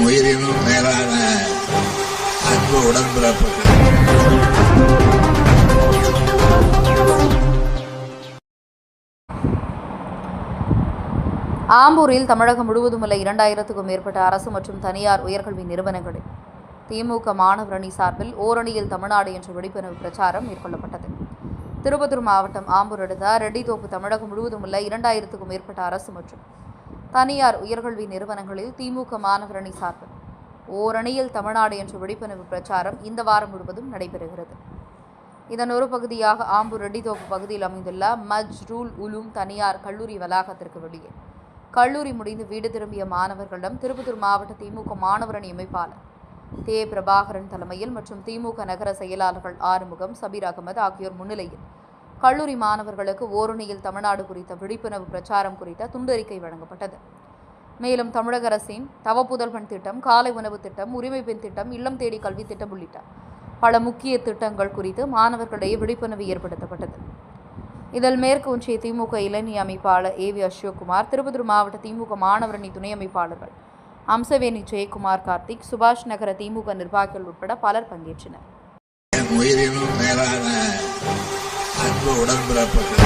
உயிரினும் மேலான அன்பு உடன்பிறப்புகள். ஆம்பூரில் தமிழகம் முழுவதும் உள்ள 2000க்கும் மேற்பட்ட அரசு மற்றும் தனியார் உயர்கல்வி நிறுவனங்களில் திமுக மாணவர் அணி சார்பில் ஓரணியில் தமிழ்நாடு என்ற விழிப்புணர்வு பிரச்சாரம் மேற்கொள்ளப்பட்டது. திருப்பத்தூர் மாவட்டம் ஆம்பூர் அடுத்த ரெட்டித்தோப்பு தமிழகம் முழுவதும் உள்ள 2000க்கும் மேற்பட்ட அரசு மற்றும் தனியார் உயர்கல்வி நிறுவனங்களில் திமுக மாணவர் அணி சார்பில் ஓரணியில் தமிழ்நாடு என்ற விழிப்புணர்வு பிரச்சாரம் இந்த வாரம் முழுவதும் நடைபெறுகிறது. இதன் ஒரு பகுதியாக ஆம்பூர் ரெட்டித்தோப்பு பகுதியில் அமைந்துள்ள மஜ்ரூல் உலூம் தனியார் கல்லூரி வளாகத்திற்கு வெளியே கல்லூரி முடிந்து வீடு திரும்பிய மாணவர்களிடம் திருப்பத்தூர் மாவட்ட திமுக மாணவர் அணி அமைப்பாளர் தே. பிரபாகரன் தலைமையில் மற்றும் திமுக நகர செயலாளர்கள் ஆறுமுகம், சபீர் அகமது ஆகியோர் முன்னிலையில் கல்லூரி மாணவர்களுக்கு ஓரணியில் தமிழ்நாடு குறித்த விழிப்புணர்வு பிரச்சாரம் குறித்த துண்டறிக்கை வழங்கப்பட்டது. மேலும் தமிழக அரசின் தவப்புதல்வன் திட்டம், காலை உணவு திட்டம், உரிமை பெண் திட்டம், இல்லம் தேடி கல்வி திட்டம் உள்ளிட்ட பல முக்கிய திட்டங்கள் குறித்து மாணவர்களிடையே விழிப்புணர்வு ஏற்படுத்தப்பட்டது. இதில் மேற்கு ஒன்றிய திமுக இளைஞ அமைப்பாளர் ஏ. வி. அசோக்குமார், திருப்பத்தூர் மாவட்ட திமுக மாணவர் அணி துணை அமைப்பாளர்கள் அம்சவேணி ஜெயக்குமார், கார்த்திக், சுபாஷ் நகர திமுக நிர்வாகிகள் உட்பட பலர் பங்கேற்றனர். உயிரினும் மேலான அன்பு உடன்பிறப்புகள்.